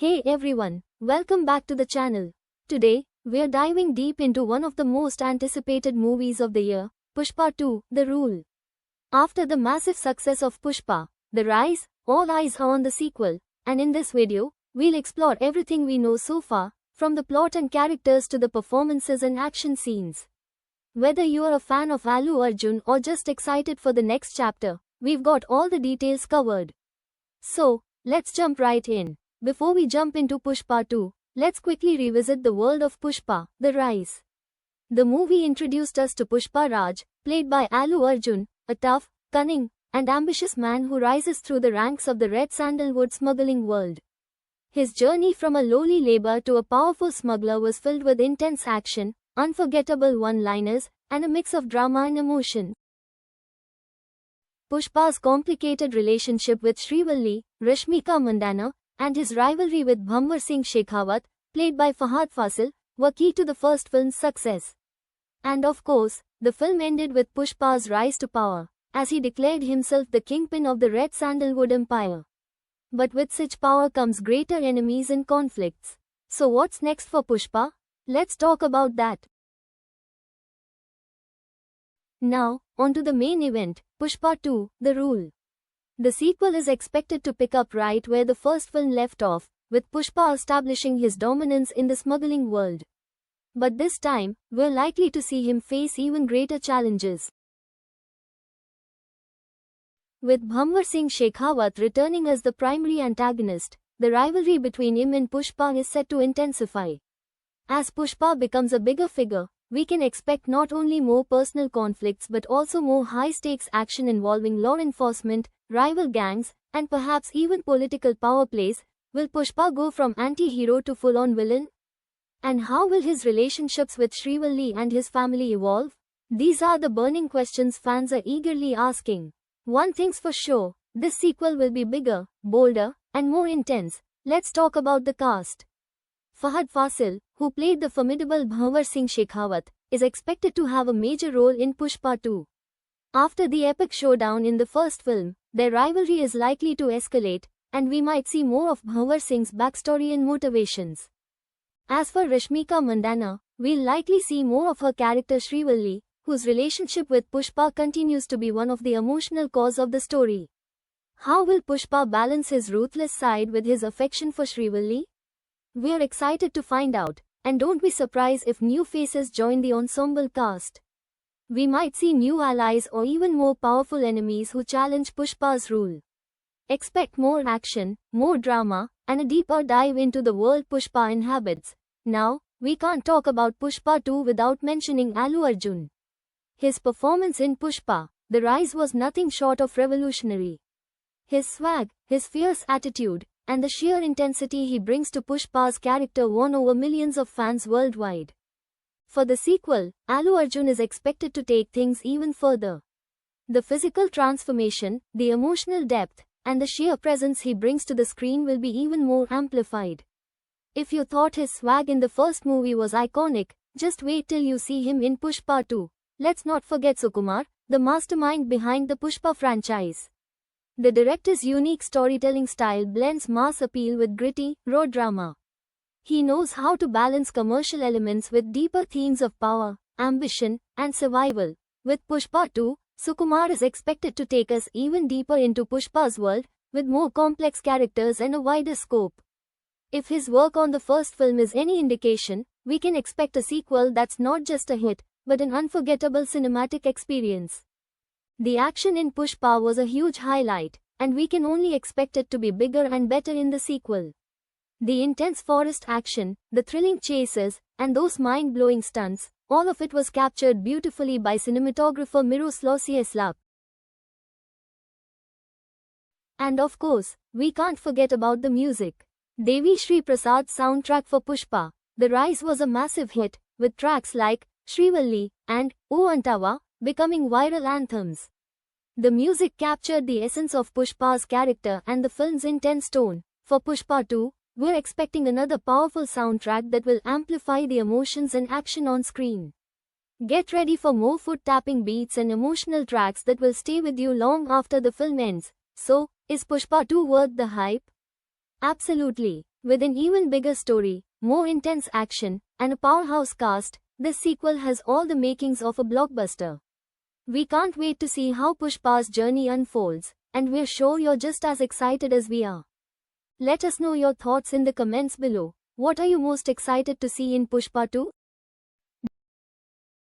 Hey everyone, welcome back to the channel. Today, we're diving deep into one of the most anticipated movies of the year, Pushpa 2, The Rule. After the massive success of Pushpa, The Rise, all eyes are on the sequel, and in this video, we'll explore everything we know so far, from the plot and characters to the performances and action scenes. Whether you are a fan of Allu Arjun or just excited for the next chapter, we've got all the details covered. So, let's jump right in. Before we jump into Pushpa 2, let's quickly revisit the world of Pushpa, The Rise. The movie introduced us to Pushpa Raj, played by Allu Arjun, a tough, cunning, and ambitious man who rises through the ranks of the red sandalwood smuggling world. His journey from a lowly labor to a powerful smuggler was filled with intense action, unforgettable one-liners, and a mix of drama and emotion. Pushpa's complicated relationship with Srivalli, Rashmika Mandanna, and his rivalry with Bhanwar Singh Shekhawat, played by Fahad Fasil, were key to the first film's success. And of course, the film ended with Pushpa's rise to power, as he declared himself the kingpin of the Red Sandalwood Empire. But with such power comes greater enemies and conflicts. So what's next for Pushpa? Let's talk about that. Now, on to the main event, Pushpa 2, The Rule. The sequel is expected to pick up right where the first film left off, with Pushpa establishing his dominance in the smuggling world. But this time, we're likely to see him face even greater challenges. With Bhanwar Singh Shekhawat returning as the primary antagonist, the rivalry between him and Pushpa is set to intensify. As Pushpa becomes a bigger figure, we can expect not only more personal conflicts but also more high-stakes action involving law enforcement, rival gangs, and perhaps even political power plays. Will Pushpa go from anti-hero to full-on villain? And how will his relationships with Srivalli and his family evolve? These are the burning questions fans are eagerly asking. One thing's for sure, this sequel will be bigger, bolder, and more intense. Let's talk about the cast. Fahad Fasil, who played the formidable Bhanwar Singh Shekhawat, is expected to have a major role in Pushpa 2. After the epic showdown in the first film, their rivalry is likely to escalate, and we might see more of Bhanwar Singh's backstory and motivations. As for Rashmika Mandanna, we'll likely see more of her character Srivalli, whose relationship with Pushpa continues to be one of the emotional cores of the story. How will Pushpa balance his ruthless side with his affection for Srivalli? We're excited to find out, and don't be surprised if new faces join the ensemble cast. We might see new allies or even more powerful enemies who challenge Pushpa's rule. Expect more action, more drama, and a deeper dive into the world Pushpa inhabits. Now, we can't talk about Pushpa 2 without mentioning Allu Arjun. His performance in Pushpa, The Rise was nothing short of revolutionary. His swag, his fierce attitude, and the sheer intensity he brings to Pushpa's character won over millions of fans worldwide. For the sequel, Allu Arjun is expected to take things even further. The physical transformation, the emotional depth, and the sheer presence he brings to the screen will be even more amplified. If you thought his swag in the first movie was iconic, just wait till you see him in Pushpa 2. Let's not forget Sukumar, the mastermind behind the Pushpa franchise. The director's unique storytelling style blends mass appeal with gritty, raw drama. He knows how to balance commercial elements with deeper themes of power, ambition, and survival. With Pushpa 2, Sukumar is expected to take us even deeper into Pushpa's world, with more complex characters and a wider scope. If his work on the first film is any indication, we can expect a sequel that's not just a hit, but an unforgettable cinematic experience. The action in Pushpa was a huge highlight, and we can only expect it to be bigger and better in the sequel. The intense forest action, the thrilling chases, and those mind-blowing stunts, all of it was captured beautifully by cinematographer Miroslav Cieslak. And of course, we can't forget about the music. Devi Sri Prasad's soundtrack for Pushpa, The Rise was a massive hit, with tracks like Srivalli and O Antava becoming viral anthems. The music captured the essence of Pushpa's character and the film's intense tone. For Pushpa 2, we're expecting another powerful soundtrack that will amplify the emotions and action on screen. Get ready for more foot-tapping beats and emotional tracks that will stay with you long after the film ends. So, is Pushpa 2 worth the hype? Absolutely. With an even bigger story, more intense action, and a powerhouse cast, this sequel has all the makings of a blockbuster. We can't wait to see how Pushpa's journey unfolds, and we're sure you're just as excited as we are. Let us know your thoughts in the comments below. What are you most excited to see in Pushpa 2?